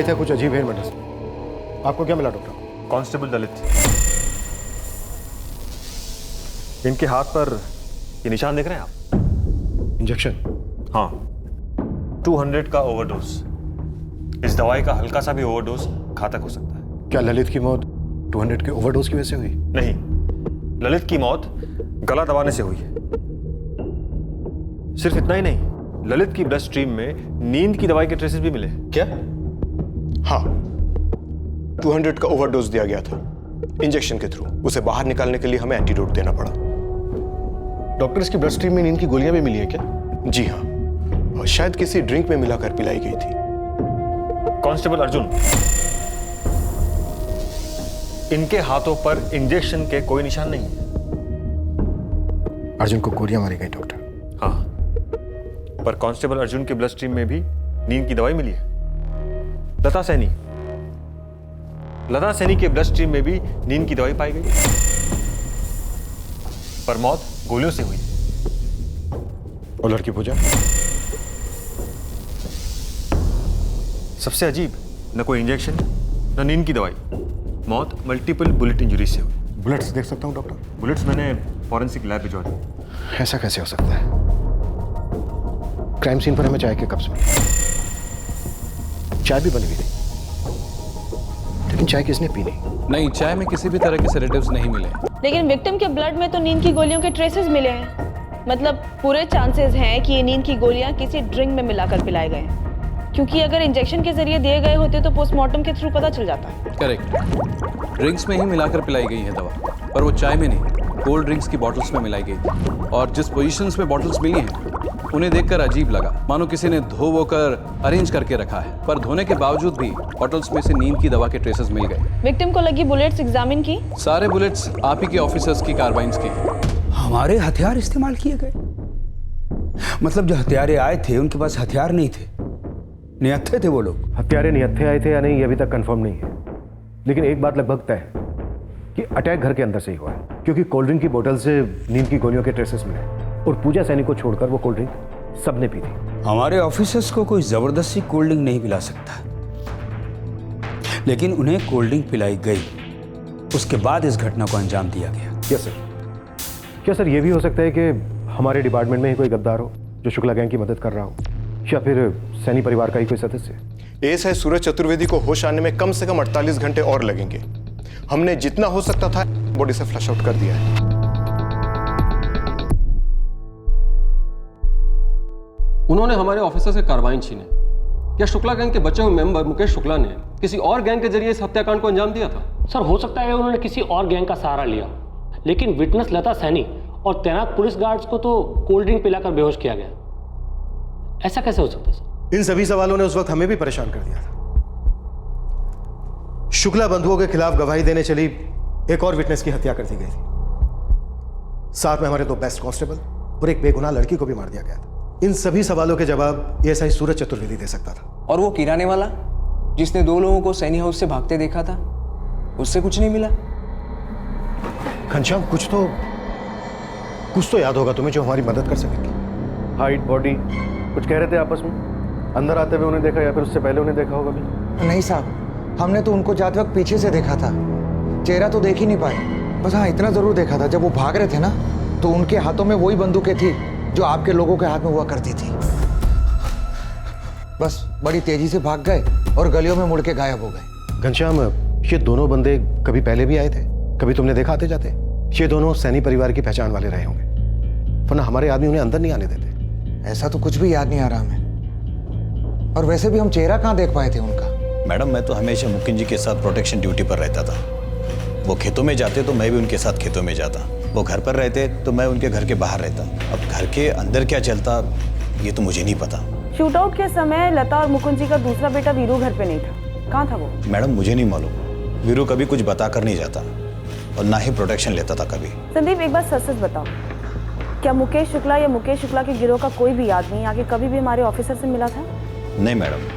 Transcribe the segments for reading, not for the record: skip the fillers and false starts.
आए थे कुछ अजीब हेयर से। आपको क्या मिला डॉक्टर? कांस्टेबल ललित, इनके हाथ पर ये निशान देख रहे हैं आप? इंजेक्शन? हाँ, 200 का ओवरडोज। इस दवाई का हल्का सा भी ओवरडोज घातक हो सकता है। क्या ललित की मौत 200 के ओवरडोज की वजह से हुई? नहीं, ललित की मौत गला दबाने से हुई है। सिर्फ इतना ही नहीं, ललित की ब्लड स्ट्रीम में नींद की दवाई के ट्रेसेस भी मिले। क्या? हाँ, 200 का ओवरडोज दिया गया था इंजेक्शन के थ्रू। उसे बाहर निकालने के लिए हमें एंटीडोट देना पड़ा। डॉक्टर, इसकी ब्लड स्ट्रीम में नींद की गोलियां भी मिली है क्या? जी हाँ, और शायद किसी ड्रिंक में मिलाकर पिलाई गई थी। कांस्टेबल अर्जुन, इनके हाथों पर इंजेक्शन के कोई निशान नहीं है। अर्जुन को गोलियां मारी गई डॉक्टर? हाँ, पर कांस्टेबल अर्जुन के ब्लड स्ट्रीम में भी नींद की दवाई मिली है। लता सैनी के ब्लड स्ट्रीम में भी नींद की दवाई पाई गई, पर मौत गोलियों से हुई। और लड़की पूजा? सबसे अजीब, न कोई इंजेक्शन न नींद की दवाई, मौत मल्टीपल बुलेट इंजरी से हुई। बुलेट्स देख सकता हूँ डॉक्टर? बुलेट्स मैंने फॉरेंसिक लैब भिजवा दी। ऐसा कैसे हो सकता है? क्राइम सीन पर हमें चाय के कप्स मिले, चाय भी बनी हुई थी, लेकिन चाय किसने पी नहीं, चाय में किसी भी तरह के सेडेटिव्स नहीं मिले। लेकिन विक्टिम के ब्लड में तो नींद की गोलियों के ट्रेसेस मिले हैं। मतलब पूरे चांसेस हैं कि ये नींद की गोलियां किसी ड्रिंक में मिलाकर पिलाए गए हैं, क्योंकि अगर इंजेक्शन के जरिए दिए गए होते तो पोस्टमार्टम के थ्रू पता चल जाता। करेक्ट, ड्रिंक्स में ही मिलाकर पिलाई गई है दवा, पर वो चाय में नहीं, कोल्ड ड्रिंक्स की बॉटल्स में मिलाई गई थी। और जिस पोजीशंस में बॉटल्स मिली हैं उन्हें देखकर अजीब लगा, मानो किसी ने धो वो कर अरेंज करके रखा है। पर धोने के बावजूद भी बॉटल्स में से नींद की दवा के ट्रेसेस मिल गए। विक्टिम को लगी बुलेट्स एग्जामिन की? सारे बुलेट्स आप ही के ऑफिसर्स की कार्बाइन्स की हैं। हमारे हथियार इस्तेमाल किए गए? मतलब जो हथियारे आए थे उनके पास हथियार नहीं थे, निहत्थे थे वो लोग? हत्यारे निहत्थे आए थे या नहीं ये अभी तक कंफर्म नहीं है, लेकिन एक बात लगभग तय है कि अटैक घर के अंदर से ही हुआ है, क्योंकि कोल्ड ड्रिंक की बोतल से नींद की गोलियों के ट्रेसेस मिले और पूजा सैनी को छोड़कर वो कोल्ड ड्रिंक सबने पी थी। हमारे ऑफिसर्स को कोई जबरदस्ती कोल्ड ड्रिंक नहीं पिला सकता, लेकिन उन्हें कोल्ड ड्रिंक पिलाई गई, उसके बाद इस घटना को अंजाम दिया गया। Yes sir. क्या सर ये भी हो सकता है कि हमारे डिपार्टमेंट में ही कोई गद्दार हो जो शुक्ला गैंग की मदद कर रहा हो, या फिर सैनी परिवार का ही कोई सदस्य? एएसआई सूरज चतुर्वेदी को होश आने में कम से कम 48 घंटे और लगेंगे। हमने जितना हो सकता था बॉडी से फ्लश आउट कर दिया है। उन्होंने हमारे ऑफिसर से कार्बाइन छीने। क्या शुक्ला गैंग के बचे हुए मेंबर मुकेश शुक्ला ने किसी और गैंग के जरिए इस हत्याकांड को अंजाम दिया था? सर, हो सकता है उन्होंने किसी और गैंग का सहारा लिया, लेकिन विटनेस लता सैनी और तैनात पुलिस गार्ड्स को तो कोल्ड ड्रिंक पिलाकर बेहोश किया गया। ऐसा कैसे हो सकता है सर? इन सभी सवालों ने उस वक्त हमें भी परेशान कर दिया था। शुक्ला बंधुओं के खिलाफ गवाही देने चली एक और विटनेस की हत्या कर दी गई थी। साथ में हमारे 2 बेस्ट कांस्टेबल और एक बेगुनाह लड़की को भी मार दिया गया था। इन सभी सवालों के जवाब एएसआई सूरज चतुर्वेदी दे सकता था। और वो किराने वाला जिसने 2 लोगों को सैनी हाउस से भागते देखा था, उससे कुछ नहीं मिला? घनश्याम, कुछ तो याद होगा तुम्हें जो हमारी मदद कर सकेगी। हाइट, बॉडी, कुछ कह रहे थे आपस में? अंदर आते हुए उन्हें देखा या फिर उससे पहले उन्हें देखा होगा भी? नहीं साहब, हमने तो उनको जाते वक्त पीछे से देखा था, चेहरा तो देख ही नहीं पाए। बस हाँ, इतना जरूर देखा था, जब वो भाग रहे थे ना तो उनके हाथों में वही बंदूकें थी जो आपके लोगों के हाथ में हुआ करती थी। बस बड़ी तेजी से भाग गए और गलियों में मुड़ के गायब हो गए। घनश्याम, ये दोनों बंदे कभी पहले भी आए थे? कभी तुमने देखा आते जाते? ये दोनों सैनी परिवार की पहचान वाले रहे होंगे, वरना हमारे आदमी उन्हें अंदर नहीं आने देते। ऐसा तो कुछ भी याद नहीं आ रहा हमें, और वैसे भी हम चेहरा कहाँ देख पाए थे उनका। मैडम, मैं तो हमेशा मुकिन जी के साथ प्रोटेक्शन ड्यूटी पर रहता था। वो खेतों में जाते तो मैं भी उनके साथ खेतों में जाता, वो घर पर रहते तो मैं उनके घर के बाहर रहता। अब घर के अंदर क्या चलता ये तो मुझे नहीं पता। शूटआउट के समय लता और मुकुंद जी का दूसरा बेटा वीरू घर पे नहीं था, कहाँ था वो? मैडम, मुझे नहीं मालूम। वीरू कभी कुछ बता कर नहीं जाता और ना ही प्रोटेक्शन लेता था कभी। संदीप, एक बात सच सच बताओ, क्या मुकेश शुक्ला या मुकेश शुक्ला के गिरोह का कोई भी आदमी आगे कभी भी हमारे ऑफिसर से मिला था? नहीं मैडम।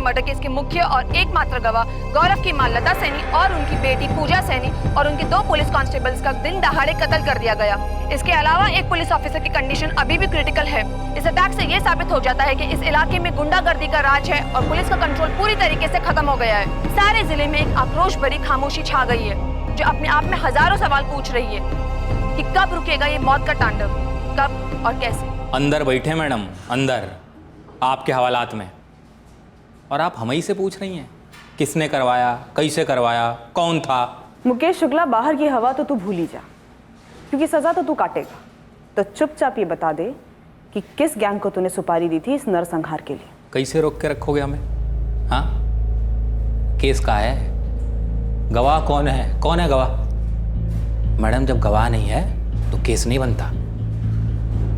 मर्डर केस के मुख्य और एकमात्र गवाह गौरव की मां लता सैनी और उनकी बेटी पूजा सैनी और उनके 2 पुलिस कांस्टेबल्स का दिन दहाड़े कत्ल कर दिया गया। इसके अलावा एक पुलिस ऑफिसर की कंडीशन अभी भी क्रिटिकल है। इस अटैक से ये साबित हो जाता है कि इस इलाके में गुंडागर्दी का राज है और पुलिस का कंट्रोल पूरी तरीके से खत्म हो गया है। सारे जिले में एक आक्रोश भरी खामोशी छा गई है, जो अपने आप में हजारों सवाल पूछ रही है कि कब रुकेगा ये मौत का तांडव, कब और कैसे। अंदर बैठे मैडम, अंदर आपके हवालात में, और आप हम ही से पूछ रही हैं किसने करवाया, कैसे करवाया, कौन था। मुकेश शुक्ला, बाहर की हवा तो तू भूल ही जा, क्योंकि सजा तो तू काटेगा। तो चुपचाप ये बता दे कि किस गैंग को तूने सुपारी दी थी इस नरसंहार के लिए। कैसे रोक के रखोगे हमें? हाँ, केस का है, गवाह कौन है, कौन है गवाह? मैडम, जब गवाह नहीं है तो केस नहीं बनता,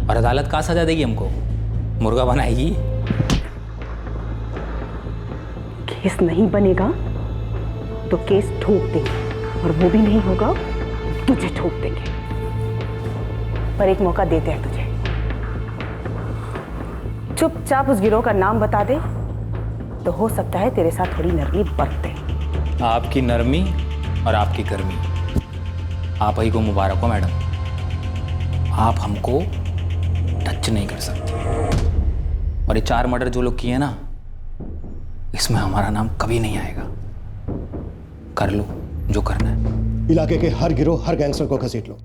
और अदालत का सजा देगी हमको, मुर्गा बनाएगी। केस नहीं बनेगा तो केस ठोक देंगे, और वो भी नहीं होगा तुझे ठोक देंगे। पर एक मौका देते हैं तुझे, चुपचाप उस गिरोह का नाम बता दे, तो हो सकता है तेरे साथ थोड़ी नरमी बरते। आपकी नरमी और आपकी गर्मी आप ही को मुबारक हो मैडम, आप हमको टच नहीं कर सकते। और ये 4 मर्डर जो लोग किए ना, इसमें हमारा नाम कभी नहीं आएगा। कर लो जो करना है। इलाके के हर गिरोह, हर गैंगस्टर को घसीट लो।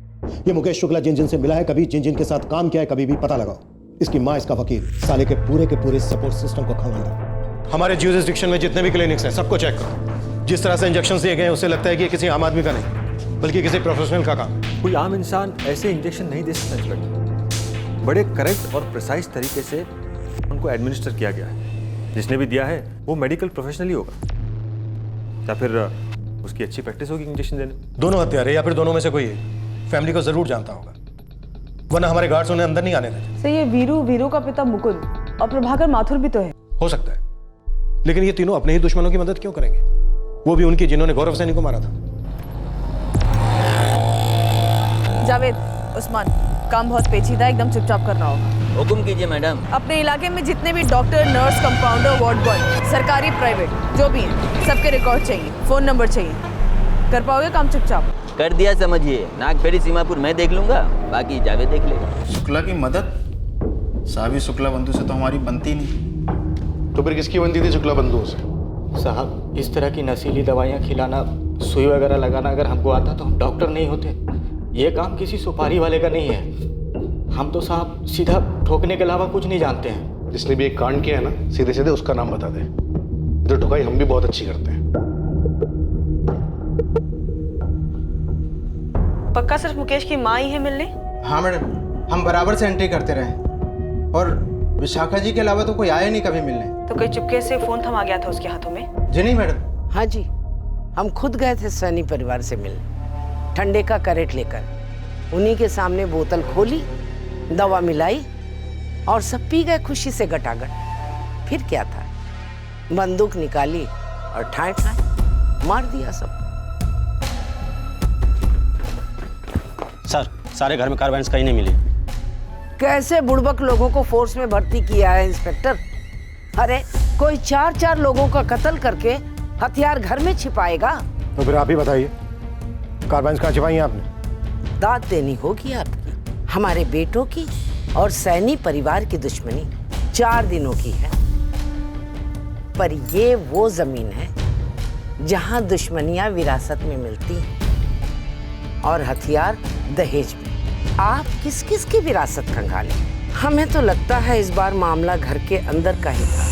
ये मुकेश शुक्ला जिन जिन से मिला है, कभी जिन जिन के साथ काम किया है, कभी भी पता लगाओ। इसकी माँ, इसका वकील, साले के पूरे सपोर्ट सिस्टम को खंगाल। हमारे ज्यूरिसडिक्शन में जितने भी क्लिनिक्स हैं, सबको चेक करो। जिस तरह से इंजेक्शन दिए गए हैं, उससे लगता है कि ये किसी आम आदमी का नहीं, बल्कि किसी प्रोफेशनल का काम। कोई आम इंसान ऐसे इंजेक्शन नहीं दे सकता इंस्पेक्टर। बड़े करेक्ट और प्रिसाइज तरीके से उनको एडमिनिस्टर किया गया है। जिसने भी दिया है वो मेडिकल प्रोफेशनल ही होगा, या फिर उसकी अच्छी प्रैक्टिस होगी इंजेक्शन देने। दोनों हत्यारे या फिर दोनों में से कोई एक फैमिली को जरूर जानता होगा, वरना हमारे गार्ड्स उन्हें अंदर नहीं आने देते। सर, ये वीरू का पिता मुकुंद और प्रभाकर माथुर भी तो है। हो सकता है, लेकिन ये तीनों अपने ही दुश्मनों की मदद क्यों करेंगे? वो भी उनकी जिन्होंने गौरव सैनी को मारा था। जावेद, उस्मान, काम बहुत पेचीदा, एकदम चुपचाप करना होगा। हुक्म कीजिए मैडम। अपने इलाके में जितने भी doctor, nurse, compounder, ward boy, सरकारी, प्राइवेट, जो भी हैं, सबके रिकॉर्ड चाहिए, फोन नंबर चाहिए। कर पाओगे काम चुपचाप? कर दिया समझिए। नागफेड़ी सीमापुर मैं देख लूंगा, बाकी जावेद देख लेगा। शुक्ला की मदद? साहब, शुक्ला बंधु से तो हमारी बनती नहीं। तो फिर किसकी बनती थी शुक्ला बंधुओं से? साहब, इस तरह की नशीली दवाइयाँ खिलाना, सुई वगैरह लगाना अगर हमको आता तो हम डॉक्टर नहीं होते। ये काम किसी सुपारी वाले का नहीं है। हम तो साहब सीधा ठोकने के अलावा कुछ नहीं जानते हैं। जिसने भी एक कांड किया है ना, सीधे सीधे उसका नाम बता दे। तो ठुकाई हम भी बहुत अच्छी करते हैं। पक्का सिर्फ मुकेश की माँ ही है मिलने? हाँ मैडम, हम बराबर से एंट्री करते रहे, और विशाखा जी के अलावा तो कोई आया नहीं कभी मिलने। तो कोई चुपके से फोन थमा गया था उसके हाथों में? जी नहीं मैडम। हाँ जी, हम खुद गए थे सैनी परिवार से मिलने, ठंडे का कैरेट लेकर। उन्हीं के सामने बोतल खोली, दवा मिलाई और सब पी गए खुशी से गटागट। फिर क्या था, बंदूक निकाली और ठाए ठाए मार दिया सब। सर, सारे घर में कार्बाइन्स कहीं नहीं मिली। कैसे बुड़बक लोगों को फोर्स में भर्ती किया है इंस्पेक्टर? अरे कोई 4-4 लोगों का कत्ल करके हथियार घर में छिपाएगा? तो फिर आप ही बताइए, कार्बाइन्स कहाँ छिपाई हैं आपने? दाद देनी होगी आपकी। हमारे बेटों की और सैनी परिवार की दुश्मनी 4 दिनों की है, पर ये वो जमीन है जहां दुश्मनियां विरासत में मिलती हैं और हथियार दहेज में। आप किस किस की विरासत खंगालें? हमें तो लगता है इस बार मामला घर के अंदर का ही था।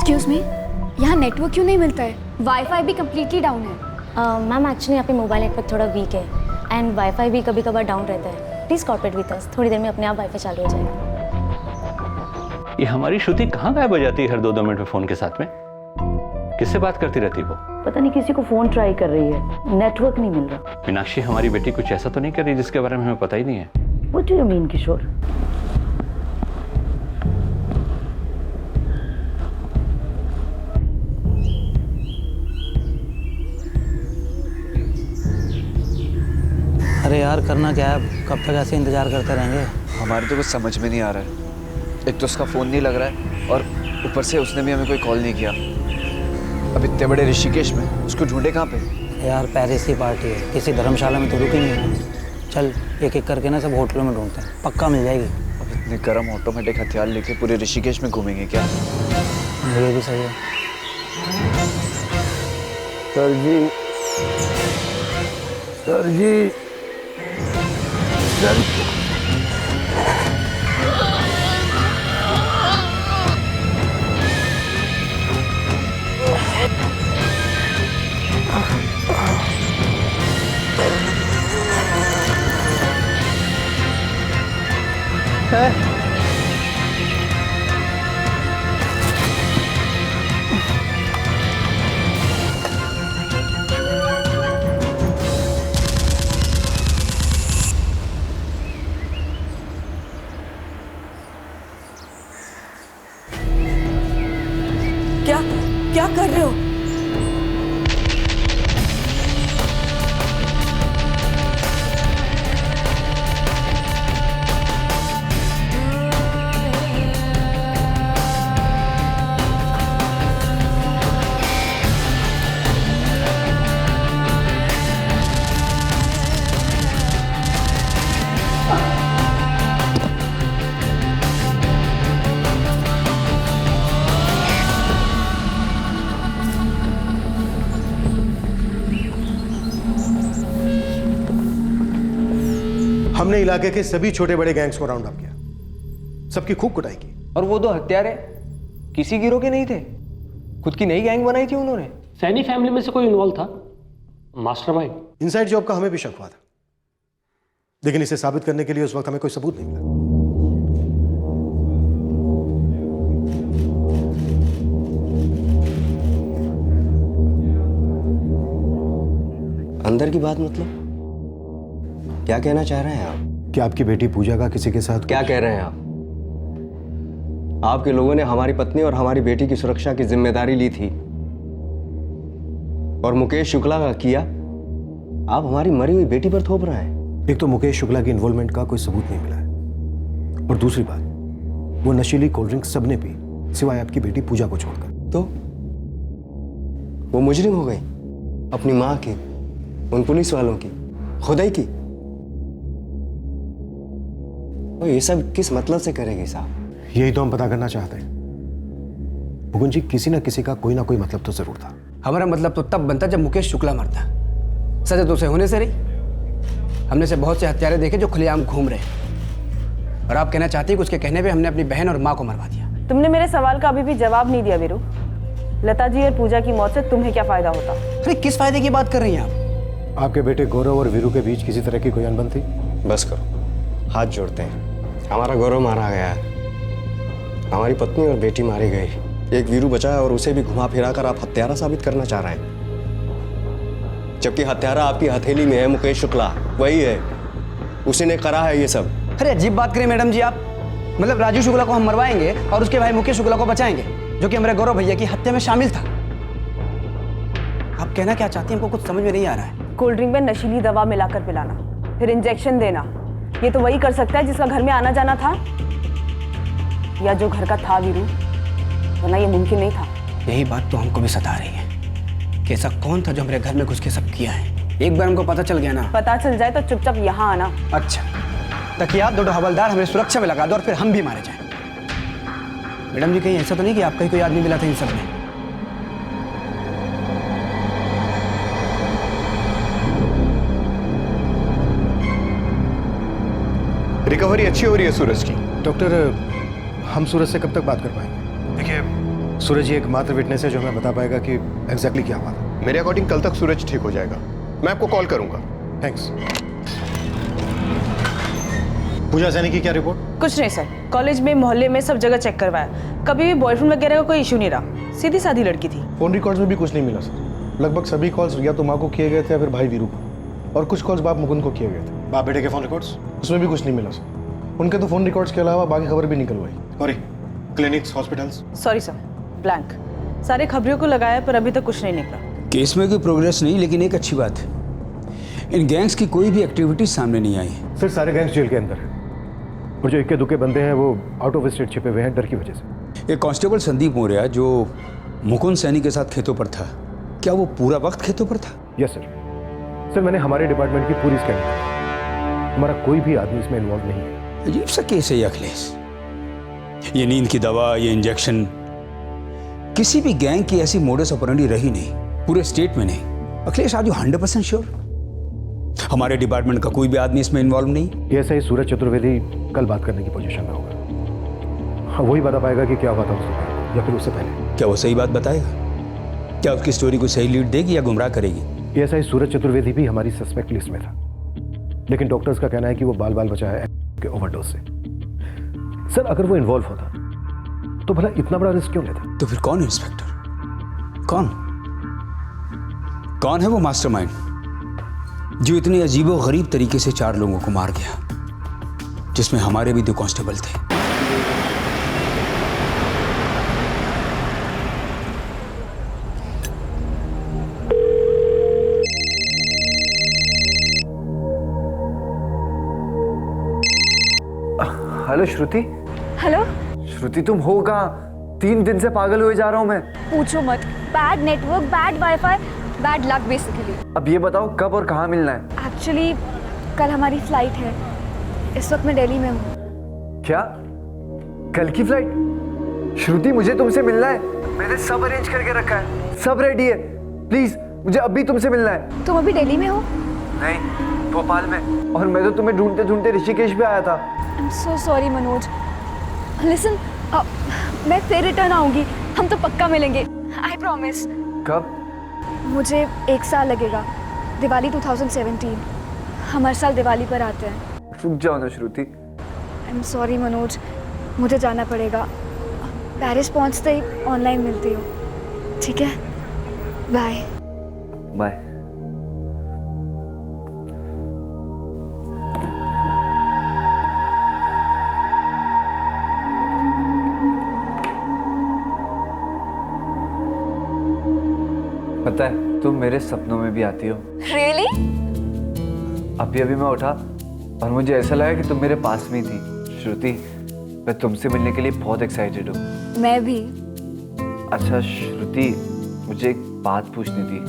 एक्सक्यूज मी, यहाँ नेटवर्क क्यों नहीं मिलता है? वाईफाई भी कम्प्लीटली डाउन है। मैम, एक्चुअली यहाँ पे मोबाइल नेटवर्क थोड़ा वीक है एंड वाईफाई भी कभी कभार डाउन रहता है। प्लीज़ कॉर्पोरेट विद अस, थोड़ी देर में अपने आप वाईफाई चालू हो जाएगा। ये हमारी श्रुति कहाँ गायब हो जाती है हर 2-2 मिनट में फोन के साथ में? किससे बात करती रहती वो? पता नहीं किसी को फोन ट्राई कर रही है, नेटवर्क नहीं मिल रहा। मीनाक्षी, हमारी बेटी कुछ ऐसा तो नहीं कर रही जिसके बारे में हमें पता ही नहीं है? What do you mean, किशोर? अरे यार, करना क्या है? कब तक ऐसे इंतजार करते रहेंगे? हमारे तो कुछ समझ में नहीं आ रहा है। एक तो उसका फ़ोन नहीं लग रहा है और ऊपर से उसने भी हमें कोई कॉल नहीं किया। अब इतने बड़े ऋषिकेश में उसको ढूंढे कहाँ पे? यार, पेरिस की पार्टी है, किसी धर्मशाला में तो रुकेंगे। चल एक एक करके ना सब होटलों में ढूंढते हैं, पक्का मिल जाएगी। अब इतने गर्म ऑटोमेटिक हथियार लेके पूरे ऋषिकेश में घूमेंगे क्या? ये भी सही है। सर जी, सर जी, सर क्या कर रहे हो? हमने इलाके के सभी छोटे बड़े गैंग्स को राउंड अप किया, सबकी खूब कुटाई की। और वो 2 हत्यारे किसी गिरोह के नहीं थे, खुद की नई गैंग बनाई थी उन्होंने। सैनी फैमिली में से कोई इन्वॉल्व था? मास्टरमाइंड? इनसाइड जॉब का हमें भी शक हुआ था, लेकिन इसे साबित करने के लिए उस वक्त हमें कोई सबूत नहीं मिला। अंदर की बात मतलब क्या कहना चाह रहे हैं आप? कि आपकी बेटी पूजा का किसी के साथ क्या कह रहे हैं आप? आपके लोगों ने हमारी पत्नी और हमारी बेटी की सुरक्षा की जिम्मेदारी ली थी और मुकेश शुक्ला का किया, आप हमारी मरी हुई बेटी पर थोप रहे हैं। एक तो मुकेश शुक्ला की इन्वॉल्वमेंट का कोई सबूत नहीं मिला है, और दूसरी बात, वो नशीली कोल्ड ड्रिंक सबने पी सिवाय आपकी बेटी पूजा को छोड़कर। तो वो मुजरिम हो गई, अपनी माँ की, उन पुलिस वालों की, खुदाई की। और ये सब किस मतलब से करेगी साहब? यही तो हम पता करना चाहते हैं। मुकुंद जी, किसी ना किसी का कोई ना कोई मतलब तो जरूर था। हमारा मतलब तो तब बनता जब मुकेश शुक्ला मरता। सजा तो उसे होने से रही। हमने से बहुत से हत्यारे देखे जो खुलेआम घूम रहे हैं, और आप कहना चाहती हैं कि उसके कहने पे हमने अपनी बहन और माँ को मरवा दिया। तुमने मेरे सवाल का अभी भी जवाब नहीं दिया वीरू। लता जी और पूजा की मौत से तुम्हें क्या फायदा होता? अरे किस फायदे की बात कर रही हैं आप? आपके बेटे गौरव और वीरू के बीच किसी तरह की कोई अनबन थी? बस करो, हाथ जोड़ते हैं। हमारा गौरव मारा गया है, हमारी पत्नी और बेटी मारी गई, एक वीरू बचा है और उसे भी घुमा फिरा कर आप हत्यारा साबित करना चाह रहे हैं, जबकि हत्यारा आपकी हथेली में है मुकेश शुक्ला, वही है, उसी ने करा है ये सब। अरे अजीब बात करें मैडम जी आप। मतलब राजू शुक्ला को हम मरवाएंगे और उसके भाई मुकेश शुक्ला को बचाएंगे, जो कि हमारे गौरव भैया की हत्या में शामिल था। आप कहना क्या चाहती हैं, हमको कुछ समझ में नहीं आ रहा है। कोल्ड ड्रिंक में नशीली दवा मिलाकर पिलाना, फिर इंजेक्शन देना, ये तो वही कर सकता है जिसका घर में आना जाना था, या जो घर का था वीरू, वरना ये मुमकिन नहीं था। यही बात तो हमको भी सता रही है कि ऐसा कौन था जो हमारे घर में घुस के सब किया है। एक बार हमको पता चल गया ना, पता चल जाए तो चुपचाप यहाँ आना। अच्छा, ताकि आप 2 हवलदार हमें सुरक्षा में लगा दो और फिर हम भी मारे जाएं। मैडम जी, कहीं ऐसा तो नहीं कि आपका ही कोई आदमी मिला था इन सब में? रिकवरी अच्छी हो रही है सूरज की। डॉक्टर, हम सूरज से कब तक बात कर पाएंगे? देखिए, सूरज ही एकमात्र विटनेस है जो हमें बता पाएगा कि एग्जैक्टली क्या हुआ था। मेरे अकॉर्डिंग कल तक सूरज ठीक हो जाएगा। मैं आपको कॉल करूंगा। थैंक्स। पूजा सैनी की क्या रिपोर्ट? कुछ नहीं सर, कॉलेज में मोहल्ले में सब जगह चेक करवाया, कभी भी बॉयफ्रेंड वगैरह का कोई इशू नहीं रहा, सीधी सादी लड़की थी। फोन रिकॉर्ड्स में भी कुछ नहीं मिला सर। लगभग सभी कॉल्स या तो माँ को किए गए थे या फिर भाई वीरू को, और कुछ कॉल्स बाप मुकुंद को किए गए थे। बाप बेटे के फोन रिकॉर्ड्स उसमें भी कुछ नहीं मिला सर। उनके तो फोन रिकॉर्ड्स के अलावा बाकी खबर भी निकलवाई। Sorry, clinics, hospitals. Sorry sir, blank. सारे खबरों को लगाया पर अभी तक कुछ नहीं निकला। केस में कोई प्रोग्रेस नहीं, लेकिन एक अच्छी बात है, इन गैंग्स की कोई भी एक्टिविटी सामने नहीं आई। सर सारे गैंग्स जेल के अंदर हैं, और जो इक्के दुक्के बंदे हैं वो आउट ऑफ स्टेट छिपे हुए हैं डर की वजह से। एक कांस्टेबल संदीप मौर्य जो मुकुंद सैनी के साथ खेतों पर था, क्या वो पूरा वक्त खेतों पर था? Yes sir. सर मैंने हमारे डिपार्टमेंट की पूरी स्कैनिंग की, हमारा कोई भी आदमी इसमें इन्वॉल्व नहीं है। अजीब सा केस है ये अखिलेश। ये नींद की दवा, ये इंजेक्शन, किसी भी गैंग की ऐसी मोडस ऑपरेंडी रही नहीं, पूरे स्टेट में नहीं। अखिलेश, आज 100% श्योर हमारे डिपार्टमेंट का कोई भी आदमी इसमें इन्वॉल्व नहीं? ऐसा ही सूरज चतुर्वेदी कल बात करने की पोजीशन में होगा। हाँ, वही बता पाएगा कि क्या हुआ था उससे या फिर उससे पहले। क्या वो सही बात बताएगा? क्या उसकी स्टोरी को सही लीड देगी या गुमराह करेगी? ऐसा ही सूरज चतुर्वेदी भी हमारी सस्पेक्ट लिस्ट में था, लेकिन डॉक्टर्स का कहना है कि वो बाल बाल बचा है के ओवरडोज से। सर अगर वो इन्वॉल्व होता तो भला इतना बड़ा रिस्क क्यों लेता? तो फिर कौन इंस्पेक्टर? कौन है वो मास्टरमाइंड जो इतने अजीबो गरीब तरीके से 4 लोगों को मार गया, जिसमें हमारे भी 2 कांस्टेबल थे? हेलो श्रुति। हेलो श्रुति, तुम हो कहाँ? 3 दिन से पागल हुए जा रहा हूँ मैं। पूछो मत, bad network, bad wifi, bad luck basically. अब ये बताओ कब और कहाँ मिलना है? एक्चुअली कल हमारी फ्लाइट है, इस वक्त मैं दिल्ली में हूँ। क्या? कल की फ्लाइट? श्रुति, मुझे तुमसे मिलना है। मैंने सब अरेंज करके रखा है, सब रेडी है। प्लीज मुझे अभी तुमसे मिलना है। तुम अभी दिल्ली में हो? नहीं, भोपाल में। और मैं तो तुम्हें ढूंढते ढूंढते ऋषिकेश पे आया था। I am so sorry Manoj. Listen, मैं फिर रिटर्न आऊंगी, हम तो पक्का मिलेंगे, आई प्रॉमिस। कब? मुझे 1 साल लगेगा, दिवाली 2017। हम हर साल दिवाली पर आते हैं। रुक जाओ ना श्रुति। आई एम सॉरी मनोज, मुझे जाना पड़ेगा। पेरिस पहुंचते ही ऑनलाइन मिलती हूँ, ठीक है? Bye bye. पता है तुम मेरे सपनों में भी आती हो। Really? अभी मैं उठा और मुझे ऐसा लगा कि तुम मेरे पास में ही थी। श्रुति, मैं तुमसे मिलने के लिए बहुत एक्साइटेड हूँ। मैं भी। अच्छा श्रुति, मुझे एक बात पूछनी थी।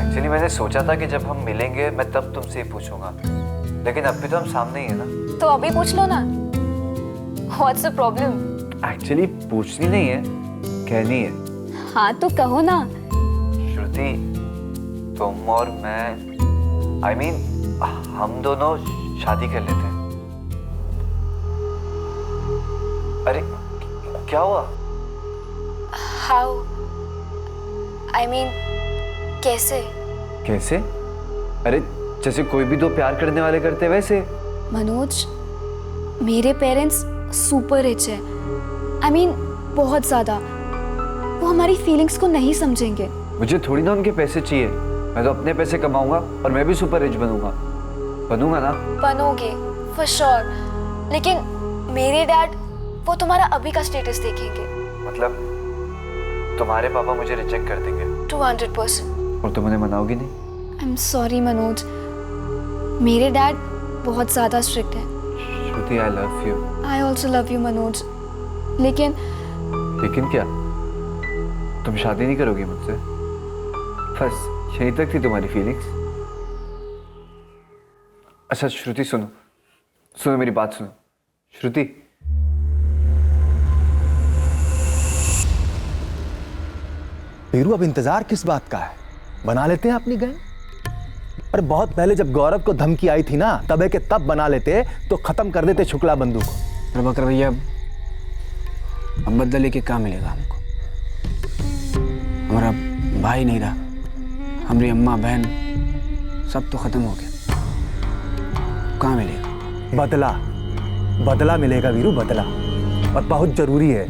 एक्चुअली मैंने सोचा था कि जब हम मिलेंगे मैं तब तुमसे ही पूछूंगा, लेकिन अभी तो हम सामने ही है ना। तो अभी पूछ लो ना। What's the problem? एक्चुअली पूछनी नहीं है, कहनी है। हाँ तो कहो ना। श्रुति, तुम और मैं, I mean, हम दोनों शादी कर लेते हैं। अरे क्या हुआ? How? I mean, कैसे? कैसे? अरे जैसे कोई भी 2 प्यार करने वाले करते वैसे। मनोज, मेरे पेरेंट्स सुपर रिच है। I mean, बहुत ज्यादा। वो हमारी फीलिंग्स को नहीं समझेंगे। मुझे थोड़ी ना उनके पैसे चाहिए, मैं तो अपने पैसे कमाऊंगा और मैं भी सुपर रिच बनूंगा ना। बनोगे फॉर श्योर, लेकिन मेरे डैड वो तुम्हारा अभी का स्टेटस देखेंगे। मतलब तुम्हारे पापा मुझे रिजेक्ट कर देंगे? 200%। और तुम उन्हें मनाओगी नहीं? आई एम सॉरी मनोज, मेरे डैड बहुत ज्यादा स्ट्रिक्ट है। Shruti, I love you. I also love you Manoj, लेकिन क्या? तुम शादी नहीं करोगी मुझसे? बस यहीं तक थी तुम्हारी फीलिंग्स? अच्छा श्रुति, सुनो मेरी बात सुनो। श्रुति, वीरू, अब इंतजार किस बात का है? बना लेते हैं अपनी गैंग। अरे बहुत पहले जब गौरव को धमकी आई थी ना, तबे के तब बना लेते तो खत्म कर देते शुक्ला बंधु को। प्रभाकर भैया, अब बदला लेके क्या मिलेगा हमको? हमारा भाई नहीं रहा, हमारी अम्मा बहन सब तो खत्म हो गया, कहाँ मिलेगा बदला? बदला मिलेगा वीरू, बदला, और बहुत जरूरी है,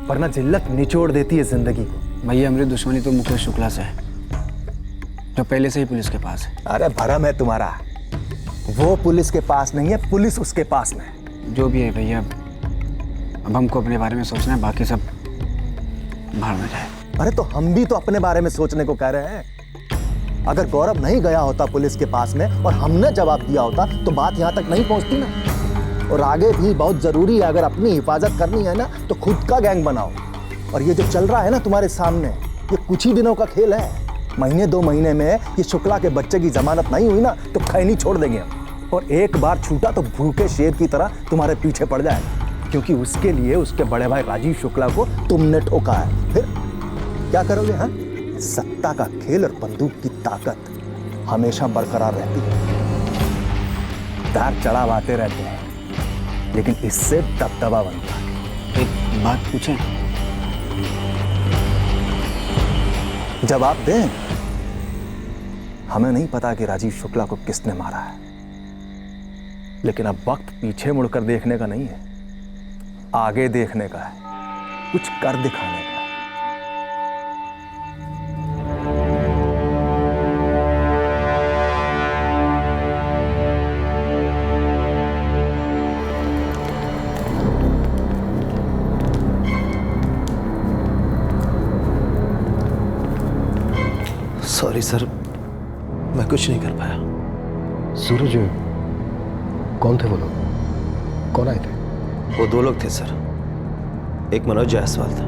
वरना जिल्लत निचोड़ देती है जिंदगी को। भैया मेरी दुश्मनी तो मुकेश शुक्ला से है, जो पहले से ही पुलिस के पास है। अरे भरम है तुम्हारा, वो पुलिस के पास नहीं है, पुलिस उसके पास में है। जो भी है भैया, अब हमको अपने बारे में सोचना है, बाकी सब भाड़ में जाए। अरे तो हम भी तो अपने बारे में सोचने को कह रहे हैं। अगर गौरव नहीं गया होता पुलिस के पास में और हमने जवाब दिया होता तो बात यहाँ तक नहीं पहुँचती ना। और आगे भी बहुत जरूरी है, अगर अपनी हिफाजत करनी है ना तो खुद का गैंग बनाओ। और ये जो चल रहा है ना तुम्हारे सामने, ये कुछ ही दिनों का खेल है। महीने 2 महीने में ये शुक्ला के बच्चे की जमानत नहीं हुई ना तो खैनी छोड़ देंगे हम। और एक बार छूटा तो भूखे शेर की तरह तुम्हारे पीछे पड़ जाएगा, क्योंकि उसके लिए उसके बड़े भाई राजीव शुक्ला को तुमने ठोका है। फिर क्या करोगे? हाँ, सत्ता का खेल और बंदूक की ताकत हमेशा बरकरार रहती है। तार चढ़ाव आते रहते हैं, लेकिन इससे दबदबा बनता है। एक बात पूछें? जवाब दें। हमें नहीं पता कि राजीव शुक्ला को किसने मारा है, लेकिन अब वक्त पीछे मुड़कर देखने का नहीं है, आगे देखने का है, कुछ कर दिखाने का। सॉरी सर, मैं कुछ नहीं कर पाया। सूरज, कौन थे वो लोग? कौन आए थे? वो 2 लोग थे सर, एक मनोज जायसवाल था,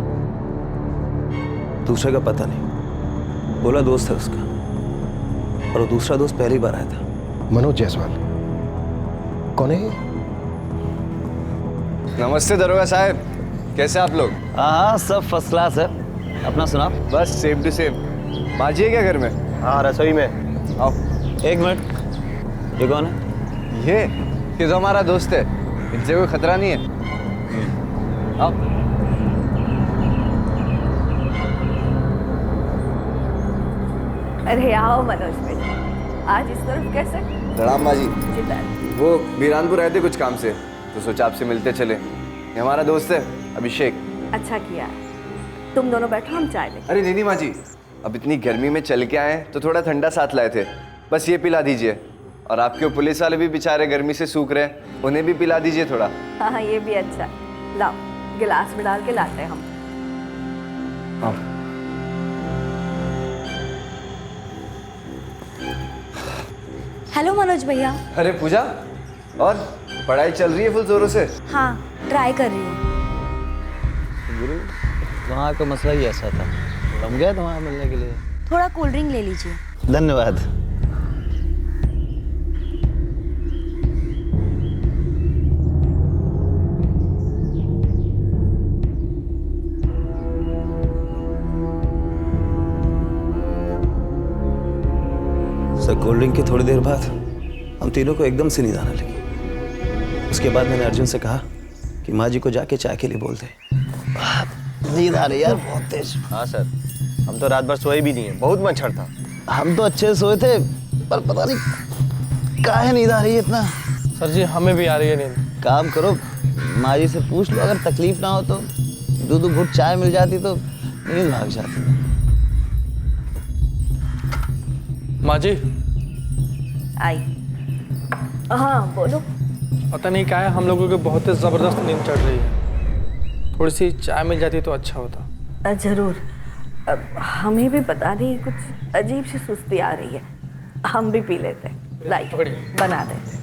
दूसरे का पता नहीं, बोला दोस्त है उसका, और वो दूसरा दोस्त पहली बार आया था। मनोज जायसवाल कौन है? नमस्ते दरोगा साहब, कैसे आप लोग? हाँ सब फर्स्ट क्लास है। अपना सुना? बस सेम टू सेम। माजी है क्या घर में? हाँ रसोई में। आओ। 1 मिनट, ये कौन है? ये तो हमारा दोस्त है, इनसे कोई खतरा नहीं है। आओ। अरे आओ मनोज भाई, आज इस तरफ कैसे? प्रणाम माजी। वो बीरानपुर आए थे कुछ काम से, तो सोचा आपसे मिलते चले। ये हमारा दोस्त है अभिषेक। अच्छा किया, तुम दोनों बैठो, हम चाय लेंगे। अरे नहीं माजी, अब इतनी गर्मी में चल के आए तो थोड़ा ठंडा साथ लाए थे, बस ये पिला दीजिए। और आपके पुलिस वाले भी बेचारे गर्मी से सूख रहे हैं, उन्हें भी पिला दीजिए थोड़ा। हाँ ये भी अच्छा, लाओ गिलास में डाल के लाते हैं हम। हेलो मनोज भैया। अरे पूजा, और पढ़ाई चल रही है फुल जोरों से? हाँ ट्राई कर रही हूँ। गुरु, वहाँ का मसला ही ऐसा था, हम गए तो वहाँ मिलने के लिए। थोड़ा कोल्ड ड्रिंक ले लीजिए। धन्यवाद। सर कोल्ड ड्रिंक के थोड़ी देर बाद हम तीनों को एकदम से नींद आने लगी। उसके बाद मैंने अर्जुन से कहा कि माँ जी को जाके चाय के लिए बोल दे। नींद आ रही यार बहुत तेज। हाँ सर, हम तो रात भर सोए भी नहीं है, बहुत मच्छर था। हम तो अच्छे सोए थे, पर पता नहीं काहे नींद आ रही है इतना। सर जी हमें भी आ रही है नींद। काम करो, माँ जी से पूछ लो, अगर तकलीफ ना हो तो 2 घूंट चाय मिल जाती तो नींद भाग जाती। माँ जी। आई। हाँ बोलो। पता नहीं क्या है, हम लोगों को बहुत ही ज़बरदस्त नींद चढ़ रही है, थोड़ी सी चाय मिल जाती तो अच्छा होता। जरूर, हमें भी पता नहीं कुछ अजीब सी सुस्ती आ रही है, हम भी पी लेते हैं। लाइट बना देते।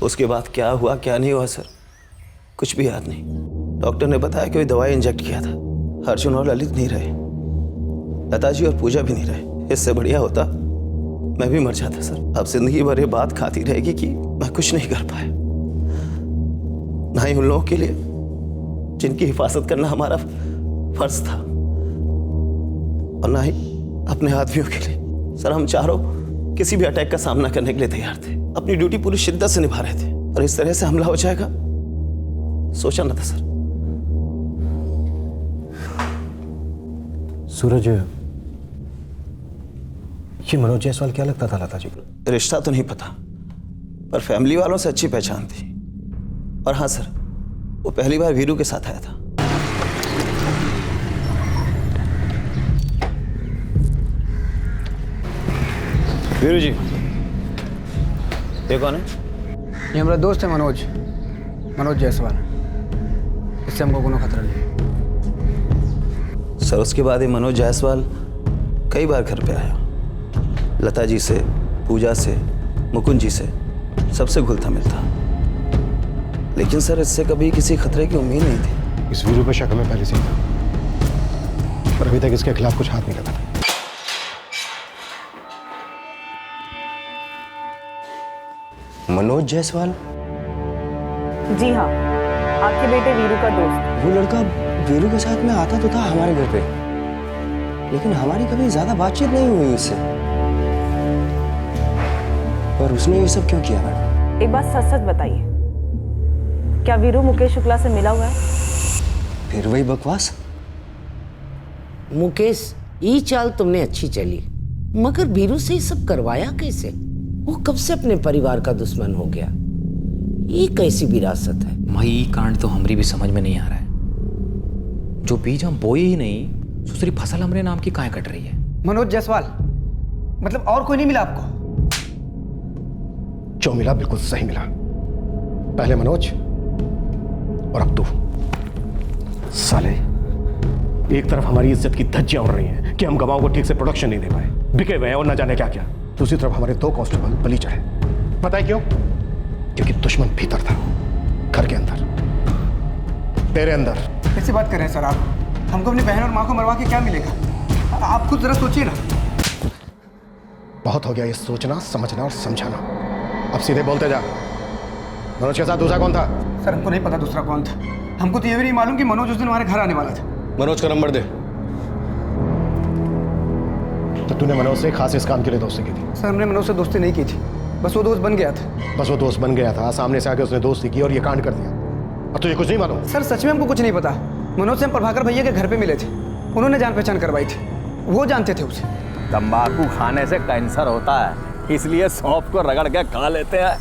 उसके बाद क्या हुआ क्या नहीं हुआ सर, कुछ भी याद नहीं। डॉक्टर ने बताया कि कोई दवाई इंजेक्ट किया था। अर्जुन और ललित नहीं रहे, लता जी और पूजा भी नहीं रहे। इससे बढ़िया होता मैं भी मर जाता सर। अब जिंदगी भर ये बात खाती रहेगी कि मैं कुछ नहीं कर पाया, ना ही उन लोगों के लिए जिनकी हिफाजत करना हमारा फर्ज था, और ना ही अपने आदमियों के लिए। सर हम चारों किसी भी अटैक का सामना करने के लिए तैयार थे, अपनी ड्यूटी पूरी शिद्दत से निभा रहे थे, और इस तरह से हमला हो जाएगा सोचा ना था सर। सूरज, ये मनोज जायसवाल क्या लगता था लता जी को? रिश्ता तो नहीं पता, पर फैमिली वालों से अच्छी पहचान थी। और हाँ सर, वो पहली बार वीरू के साथ आया था। वीरू जी, ये कौन है? ये हमारा दोस्त है मनोज जायसवाल। इससे हमको कोनो खतरा नहीं। सर उसके बाद ये मनोज जायसवाल कई बार घर पे आया। लता जी से, पूजा से, मुकुंद जी से, सबसे घुलता मिलता। लेकिन सर इससे कभी किसी खतरे की उम्मीद नहीं थी। इस वीरू पे शक हमें पहले से ही था, पर अभी तक इसके खिलाफ कुछ हाथ नहीं लगा था। मनोज जायसवाल? जी हाँ, आपके बेटे वीरू का दोस्त। वो लड़का वीरू के साथ में आता तो था हमारे घर पे, लेकिन हमारी कभी ज्यादा बातचीत नहीं हुई उससे। पर उसने ये सब क्यों किया मैडम? एक बात सच सच बताइए, क्या वीरू मुकेश शुक्ला से मिला हुआ है? फिर वही बकवास। मुकेश, ये चाल तुमने अच्छी चली, मगर वीरू से ये सब करवाया कैसे? वो कब से अपने परिवार का दुश्मन हो गया? ये कैसी विरासत है? मई कांड तो हमारी भी समझ में नहीं आ रहा है। जो बीज हम बोए ही नहीं, दूसरी फसल हमारे नाम की काहे कट रही है? मनोज जायसवाल, मतलब और कोई नहीं मिला आपको? जो मिला बिल्कुल सही मिला। पहले मनोज और अब तू। साले, एक तरफ हमारी इज्जत की धज्जियां उड़ रही हैं कि हम गवाहों को ठीक से प्रोडक्शन नहीं दे पाए, बिके हुए हैं और ना जाने क्या क्या। दूसरी तरफ हमारे 2 कांस्टेबल बलि चढ़े। पता है क्यों? क्योंकि दुश्मन भीतर था, घर के अंदर, तेरे अंदर। कैसी बात कर रहे हैं सर आप? हमको अपनी बहन और माँ को मरवा के क्या मिलेगा? आप खुद जरा सोचिए ना। बहुत हो गया ये सोचना, समझना और समझाना। अब सीधे बोलते जा। मनोज के साथ दूसरा कौन था? सर हमको नहीं पता दूसरा कौन था। हमको तो ये भी नहीं मालूम कि मनोज उस दिन हमारे घर आने वाला था। मनोज का नंबर दे। तो तूने मनोज से खास इस काम के लिए दोस्ती की थी? सर हमने मनोज से दोस्ती नहीं की थी, बस वो दोस्त बन गया था। बस वो दोस्त बन गया था, सामने से आके उसने दोस्ती की और ये कांड कर दिया। और तुझे कुछ नहीं मालूम? सर सच में हमको कुछ नहीं पता। मनोज से हम प्रभाकर भैया के घर पे मिले थे, उन्होंने जान पहचान करवाई थी, वो जानते थे उसे। तंबाकू खाने से कैंसर होता है, इसलिए सौंफ को रगड़ के खा लेते हैं।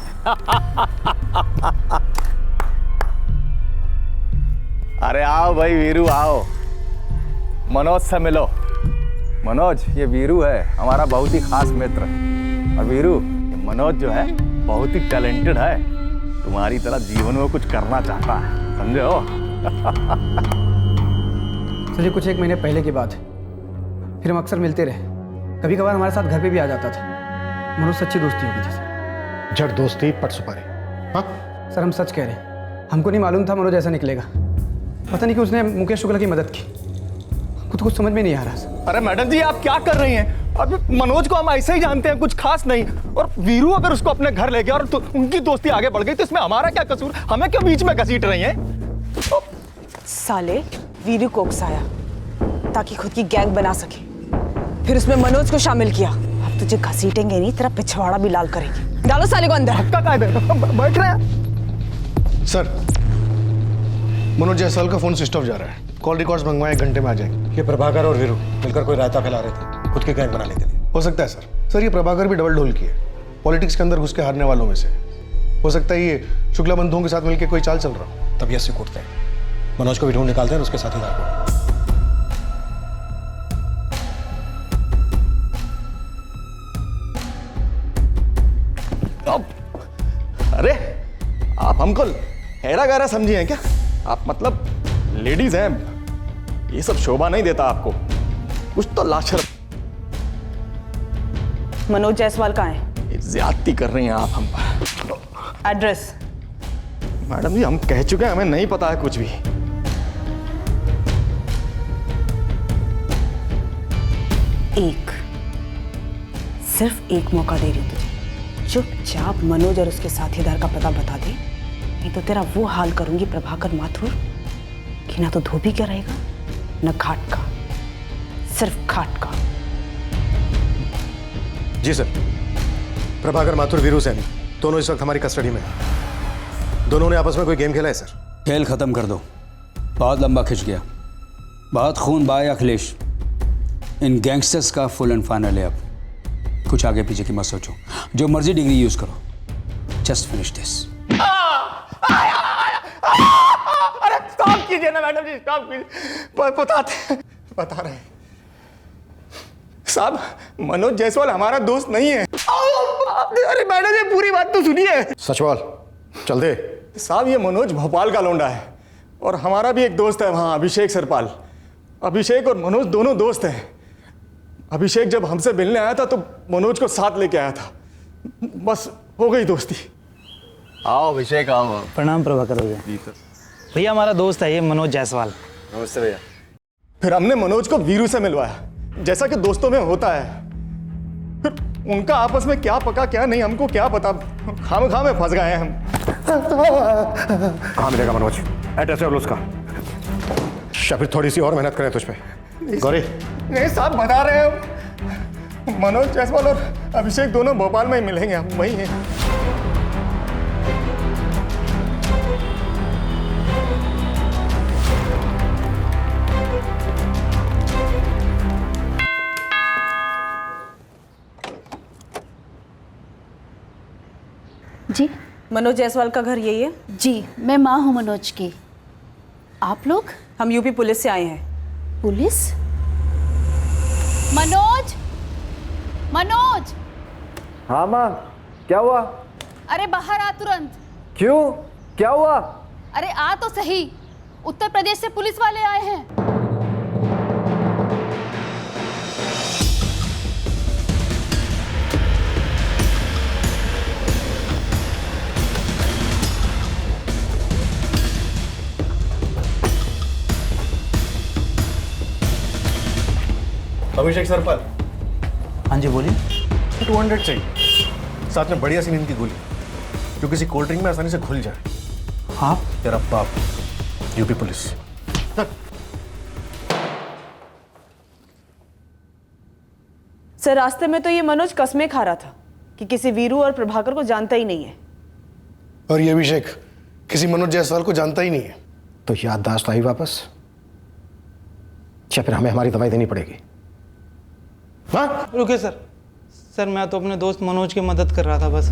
अरे आओ भाई वीरू आओ, मनोज से मिलो। मनोज, ये वीरू है हमारा बहुत ही खास मित्र। और वीरू, मनोज जो है बहुत ही टैलेंटेड है, तुम्हारी तरह जीवन में कुछ करना चाहता है, समझे हो? सर ये कुछ 1 महीने पहले की बात है, फिर हम अक्सर मिलते रहे। कभी कभार हमारे साथ घर पे भी आ जाता था। मनोज सच्ची दोस्ती होगी थी सर। जड़ दोस्ती पट सुपारी। हाँ सर हम सच कह रहे हैं, हमको नहीं मालूम था मनोज ऐसा निकलेगा। पता नहीं कि उसने मुकेश शुक्ला की मदद की, कुछ कुछ समझ में नहीं आ रहा सर। अरे मैडम जी आप क्या कर रही हैं? अब मनोज को हम ऐसे ही जानते हैं, कुछ खास नहीं। और वीरू अगर उसको अपने घर ले गया और तो उनकी दोस्ती आगे बढ़ गई तो इसमें हमारा क्या कसूर? हमें क्यों बीच में घसीट रही हैं? साले, वीरू को उकसाया ताकि खुद की गैंग बना सके, फिर उसमें मनोज को शामिल किया। अब तुझे घसीटेंगे नहीं, तेरा पिछवाड़ा भी लाल करेंगे। डालो साले को अंदर। बैठ रहे हैं सर। मनोज जायसवाल का फोन स्विच ऑफ जा रहा है, कॉल रिकॉर्ड्स मंगवाए 1 घंटे में आ जाएंगे। ये प्रभाकर और वीरू मिलकर कोई रायता फैला रहे थे खुद की गैंग बनाने के लिए। हो सकता है सर। सर ये प्रभाकर भी डबल ढोल की है, पॉलिटिक्स के अंदर घुस के हारने वालों में से। हो सकता है ये शुक्ला बंधुओं के साथ मिलकर कोई चाल चल रहा हो। तब ये ऐसे कूटते हैं, मनोज को भी ढूंढ निकालते हैं उसके साथीदार को। अरे आप हमको हैरा गहरा समझी हैं क्या? आप मतलब लेडीज हैं, ये सब शोभा नहीं देता आपको। कुछ तो लाशर। मनोज जायसवाल कहाँ है? ज्यादती कर रही हैं आप हम पर। एड्रेस? मैडम जी हम कह चुके हैं, हमें नहीं पता है कुछ भी। सिर्फ एक मौका दे रही हूँ तुझे, चुपचाप मनोज और उसके साथीदार का पता बता दे, नहीं तो तेरा वो हाल करूंगी प्रभाकर माथुर कि ना तो धोबी का रहेगा न घाट का, सिर्फ घाट का। जी सर। प्रभाकर माथुर, वीरू सैनी दोनों इस वक्त हमारी कस्टडी में हैं। दोनों ने आपस में कोई गेम खेला है सर? खेल ख़त्म कर दो, बहुत लंबा खिंच गया, बहुत खून बहाया अखिलेश। इन गैंगस्टर्स का फुल एंड फाइनल है अब। कुछ आगे पीछे की मत सोचो, जो मर्जी डिग्री यूज़ करो, जस्ट फिनिश दिस। अरे स्टॉप कीजिए ना मैडम जी, स्टॉप कीजिए। बता रहे हैं साहब, मनोज जायसवाल हमारा दोस्त नहीं है। अरे मैडम जी पूरी बात तो सुनिए। सच बोल, चल दे। साहब ये मनोज भोपाल का लौंडा है और हमारा भी एक दोस्त है वहाँ, अभिषेक सरपाल। अभिषेक और मनोज दोनों दोस्त हैं। अभिषेक जब हमसे मिलने आया था तो मनोज को साथ लेके आया था, बस हो गई दोस्ती। आओ अभिषेक, आओ। प्रणाम प्रभाकर भैया। भैया हमारा दोस्त है ये मनोज जायसवाल। नमस्ते भैया। फिर हमने मनोज को वीरू से मिलवाया, जैसा कि दोस्तों में होता है। फिर उनका आपस में क्या पका क्या नहीं हमको क्या पता, खाम में फंस गए हैं हम। कहाँ मिलेगा मनोज? एड्रेस है उसका, या फिर थोड़ी सी और मेहनत करें तुझ पे? गौरी नहीं साहब, बता रहे हो मनोज जायसवाल और अभिषेक दोनों भोपाल में ही मिलेंगे, हम वही हैं। जी मनोज जायसवाल का घर यही है? जी, मैं माँ हूँ मनोज की। आप लोग? हम यूपी पुलिस से आए हैं। पुलिस? मनोज! मनोज! हाँ माँ, क्या हुआ? अरे बाहर आ तुरंत। क्यों, क्या हुआ? अरे आ तो सही, उत्तर प्रदेश से पुलिस वाले आए हैं। अभिषेक सरपाल। हाँ जी बोलिए। 200 चाहिए, साथ में बढ़िया सी नींद की गोली जो किसी कोल्ड ड्रिंक में आसानी से घुल जाए। हाँ तेरा बाप यूपी पुलिस। सर रास्ते में तो ये मनोज कसमें खा रहा था कि किसी वीरू और प्रभाकर को जानता ही नहीं है। और ये अभिषेक किसी मनोज जायसवाल को जानता ही नहीं है। तो याददाश्त आई वापस, या फिर हमें हमारी दवाई देनी पड़ेगी? रुके सर, मैं तो अपने दोस्त मनोज की मदद कर रहा था बस।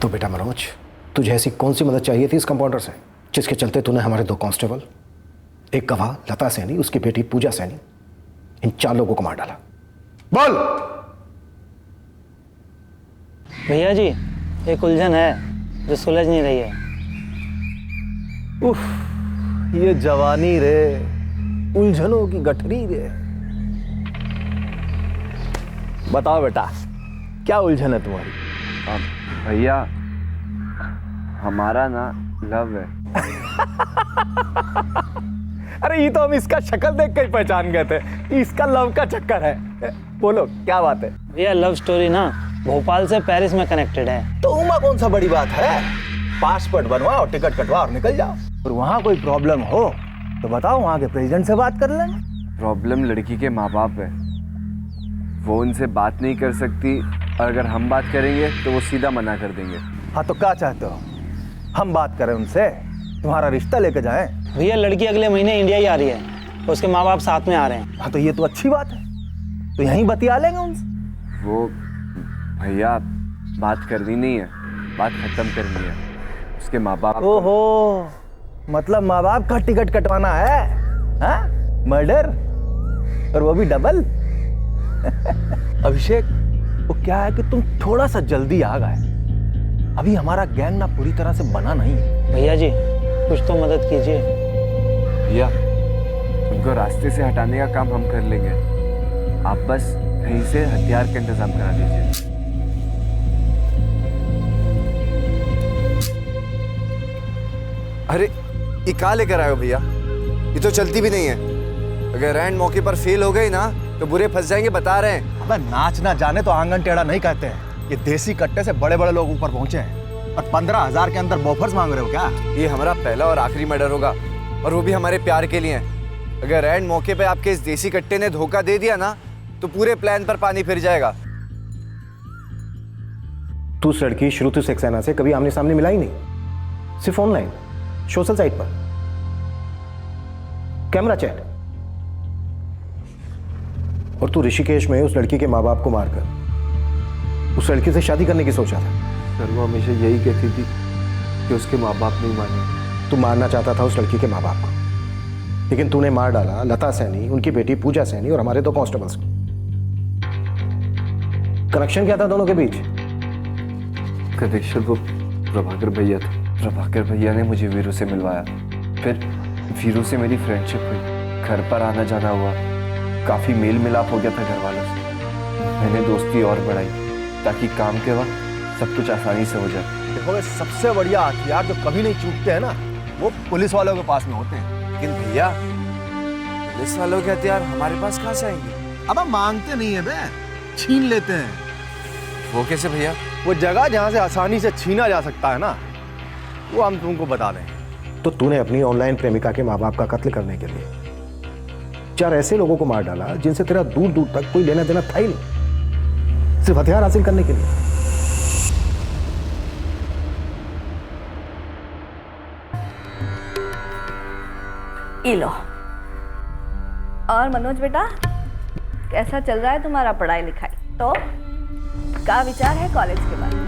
तो बेटा मनोज, तुझे ऐसी कौन सी मदद चाहिए थी इस कंपाउंडर से जिसके चलते तूने हमारे 2 कांस्टेबल, एक गवाह लता सैनी, उसकी बेटी पूजा सैनी, इन 4 लोगों को मार डाला? बोल। भैया जी एक उलझन है जो सुलझ नहीं रही है। उफ, ये जवानी रे, उलझनों की गठरी रे। बताओ बेटा, क्या उलझन है तुम्हारी? भैया हमारा ना लव है। अरे ये तो हम इसका शक्ल देख कर पहचान गए थे, इसका लव का चक्कर है। बोलो क्या बात है? भैया लव स्टोरी ना भोपाल से पेरिस में कनेक्टेड है। तो उमा कौन सा बड़ी बात है, पासपोर्ट बनवाओ, टिकट कटवाओ और निकल जाओ। और वहाँ कोई प्रॉब्लम हो तो बताओ, वहाँ के प्रेसिडेंट से बात कर लेंगे। प्रॉब्लम लड़की के माँ बाप है, वो उनसे बात नहीं कर सकती और अगर हम बात करेंगे तो वो सीधा मना कर देंगे। हाँ तो क्या चाहते हो, हम बात करें उनसे, तुम्हारा रिश्ता लेके जाएं? भैया लड़की अगले महीने इंडिया ही आ रही है, उसके माँ बाप साथ में आ रहे हैं। हाँ तो ये तो अच्छी बात है, तो यहीं बतिया लेंगे उनसे। वो भैया बात करनी नहीं है, बात खत्म करनी है। उसके माँ बाप। ओहो, मतलब माँ बाप का टिकट कटवाना है? हाँ? मर्डर, और वो भी डबल। अभिषेक, वो क्या है कि तुम थोड़ा सा जल्दी आ गए, अभी हमारा गैंग ना पूरी तरह से बना नहीं है। भैया जी कुछ तो मदद कीजिए। भैया उनको रास्ते से हटाने का काम हम कर लेंगे, आप बस कहीं से हथियार का इंतजाम करा दीजिए। अरे ये कहाँ लेकर आए हो भैया, ये तो चलती भी नहीं है। अगर रैंड मौके पर फेल हो गई ना तो बुरे फंस जाएंगे, बता रहे हैं। अबे नाच ना जाने तो आंगन टेढ़ा नहीं कहते हैं। ये देसी कट्टे से बड़े बड़े लोग ऊपर पहुंचे हैं और 15,000 के अंदर बोफर्स मांग रहे हो क्या? ये हमारा पहला और आखिरी मर्डर होगा, और वो भी हमारे प्यार के लिए। अगर रैंड मौके पे आपके इस देसी कट्टे ने धोखा दे दिया ना तो पूरे प्लान पर पानी फिर जाएगा। तू उस लड़की श्रुति सक्सेना से कभी आमने सामने मिला ही नहीं, सिर्फ ऑनलाइन सोशल साइट पर कैमरा चैट। और तू ऋषिकेश में उस लड़की के माँ बाप को मारकर उस लड़की से शादी करने की सोचा था। सर वो हमेशा यही कहती थी कि उसके माँ बाप नहीं माने। तू मारना चाहता था उस लड़की के माँ बाप को, लेकिन तूने मार डाला लता सैनी, उनकी बेटी पूजा सैनी और हमारे 2 कांस्टेबल्स को। कनेक्शन क्या था दोनों के बीच? कनेक्शन वो प्रभाकर भैया थे। प्रभाकर भैया ने मुझे वीरू से मिलवाया, फिर वीरू से मेरी फ्रेंडशिप हुई, घर पर आना जाना हुआ, काफ़ी मेल मिलाप हो गया था घर वालों से। मैंने दोस्ती और बढ़ाई ताकि काम के वक्त सब कुछ आसानी से हो जाए। देखो सबसे बढ़िया हथियार जो कभी नहीं चूकते हैं ना, वो पुलिस वालों के पास में होते हैं। लेकिन भैया पुलिस वालों के हथियार हमारे पास कहाँ से आएंगे? अब हम मांगते नहीं है बे, छीन लेते हैं। वो कैसे भैया? वो जगह जहाँ से आसानी से छीना जा सकता है ना, वो हम तुमको बता दें। तो तूने अपनी ऑनलाइन प्रेमिका के माँ बाप का कत्ल करने के लिए 4 ऐसे लोगों को मार डाला जिनसे तेरा दूर दूर तक कोई लेना देना था ही नहीं, सिर्फ हथियार हासिल करने के लिए। लो। और मनोज बेटा, कैसा चल रहा है तुम्हारा पढ़ाई लिखाई? तो क्या विचार है कॉलेज के बारे में?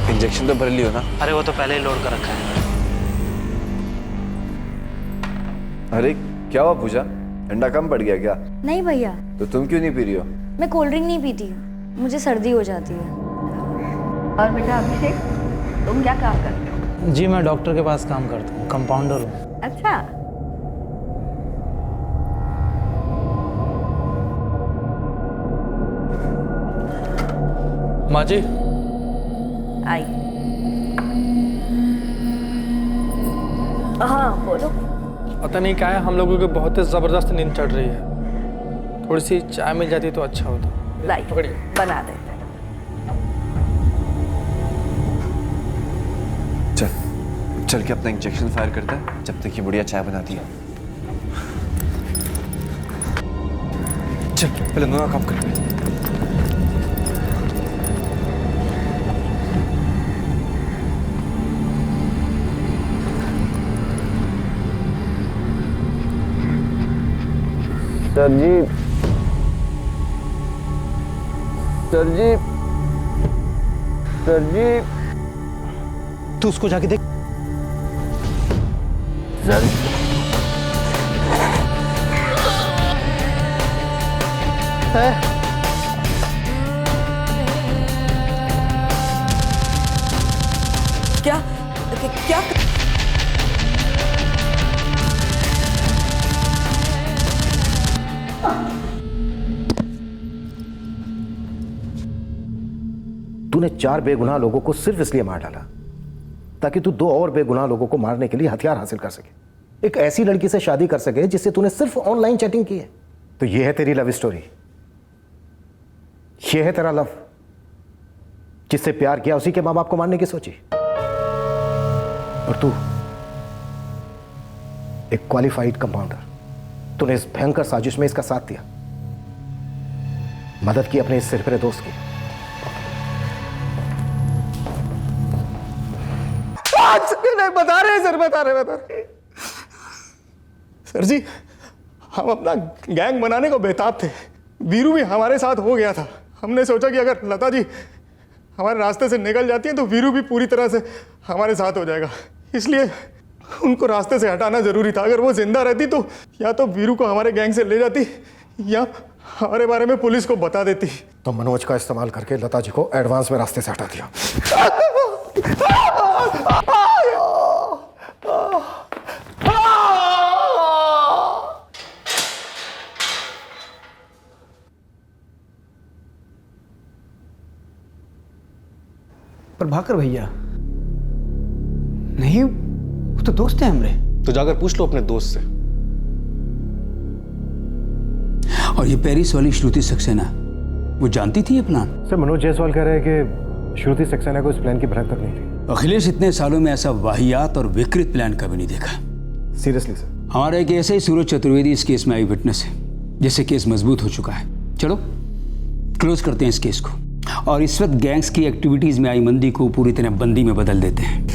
इंजेक्शन तो भर लियो ना? अरे वो तो पहले ही लोड कर रखा है। अरे क्या हुआ पूजा, ठंडा कम पड़ गया क्या? नहीं भैया, तो तुम क्यों नहीं पी रही हो? मैं कोल्ड ड्रिंक नहीं पीती, मुझे सर्दी हो जाती है। और बेटा अभिषेक, तुम क्या काम करते हो? जी मैं डॉक्टर के पास काम करता हूँ, कंपाउंडर हूँ। अच्छा। माँ जी। आई। हाँ बोलो। पता नहीं क्या है, हम लोगों को बहुत ही जबरदस्त नींद चढ़ रही है। थोड़ी सी चाय मिल जाती तो अच्छा होता। लाई बना देते। चल के अपना इंजेक्शन फायर करता है जब तक ये बुढ़िया चाय बनाती है। चल पहले दोनों काम कर। सर जी, सर जी, सर जी, तू उसको जाके देख। सर क्या क्या? तूने 4 बेगुनाह लोगों को सिर्फ इसलिए मार डाला ताकि तू 2 और बेगुनाह लोगों को मारने के लिए हथियार हासिल कर सके, एक ऐसी लड़की से शादी कर सके जिससे तूने सिर्फ ऑनलाइन चैटिंग की है। तो ये है तेरी लव स्टोरी, ये है तेरा लव। जिससे प्यार किया उसी के मां बाप को मारने की सोची। और तू एक क्वालिफाइड कंपाउंडर, तूने इस भयंकर साजिश में इसका साथ दिया, मदद की अपने इस सिरफिरे दोस्त की। नहीं बता रहे सर, बता रहे सर जी, हम अपना गैंग बनाने को बेताब थे। वीरू भी हमारे साथ हो गया था। हमने सोचा कि अगर लता जी हमारे रास्ते से निकल जाती है तो वीरू भी पूरी तरह से हमारे साथ हो जाएगा, इसलिए उनको रास्ते से हटाना जरूरी था। अगर वो जिंदा रहती तो या तो वीरू को हमारे गैंग से ले जाती या हमारे बारे में पुलिस को बता देती। तो मनोज का इस्तेमाल करके लता जी को एडवांस में रास्ते से हटा दिया। प्रभाकर भैया नहीं, वो तो दोस्त हैं हमरे। तो जाकर पूछ लो अपने दोस्त से। और ये पेरिस वाली श्रुति सक्सेना, वो जानती थी ये प्लान? सर मनोज जायसवाल कह रहे हैं कि श्रुति सक्सेना को इस प्लान की भनक तक नहीं थी। अखिलेश इतने सालों में ऐसा वाहियात और विकृत प्लान कभी नहीं देखा। Seriously sir? हमारा एक ऐसे ही सूरज चतुर्वेदी इस केस में आई विटनेस है, जिससे केस मजबूत हो चुका है। चलो क्लोज करते हैं इस केस को और इस वक्त गैंग्स की एक्टिविटीज में आई मंदी को पूरी तरह बंदी में बदल देते हैं।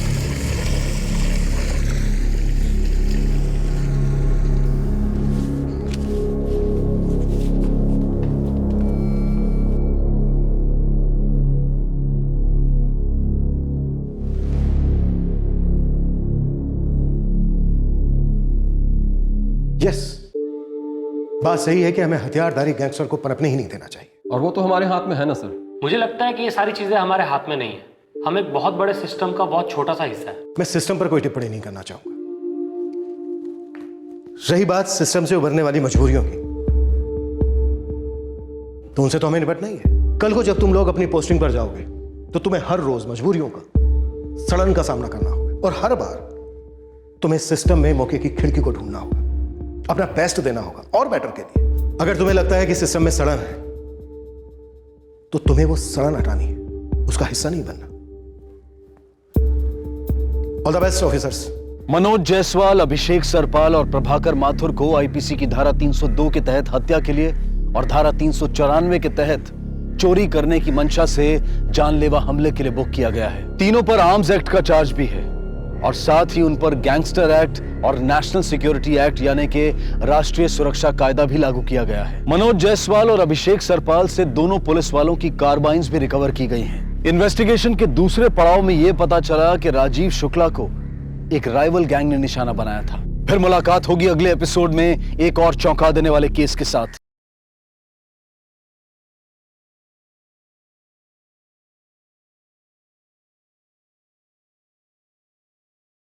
यस, बात सही है कि हमें हथियारधारी गैंगस्टर को पनपने ही नहीं देना चाहिए। और वो तो हमारे हाथ में है ना सर। मुझे लगता है कि ये सारी चीजें हमारे हाथ में नहीं है, हम एक बहुत बड़े सिस्टम का बहुत छोटा सा हिस्सा है। मैं सिस्टम पर कोई टिप्पणी नहीं करना चाहूंगा। रही बात सिस्टम से उभरने वाली मजबूरियों की, तो उनसे तो हमें निपटना ही है। कल को जब तुम लोग अपनी पोस्टिंग पर जाओगे तो तुम्हें हर रोज मजबूरियों का, सड़न का सामना करना होगा और हर बार तुम्हें सिस्टम में मौके की खिड़की को ढूंढना होगा, अपना बेस्ट देना होगा और बेटर के लिए। अगर तुम्हें लगता है कि सिस्टम में सड़न है तो तुम्हें वो सड़न हटानी है, उसका हिस्सा नहीं बनना। All the best officers. Manoj Jaiswal, Abhishek Sarpal और प्रभाकर माथुर को आईपीसी की धारा 302 के तहत हत्या के लिए और धारा 394 के तहत चोरी करने की मंशा से जानलेवा हमले के लिए बुक किया गया है। तीनों पर आर्म्स एक्ट का चार्ज भी है और साथ ही उन पर गैंगस्टर एक्ट और नेशनल सिक्योरिटी एक्ट यानी कि राष्ट्रीय सुरक्षा कायदा भी लागू किया गया है। मनोज जायसवाल और अभिषेक सरपाल से दोनों पुलिस वालों की कार्बाइन्स भी रिकवर की गई हैं। इन्वेस्टिगेशन के दूसरे पड़ाव में यह पता चला कि राजीव शुक्ला को एक राइवल गैंग ने निशाना बनाया था। फिर मुलाकात होगी अगले एपिसोड में एक और चौंका देने वाले केस के साथ।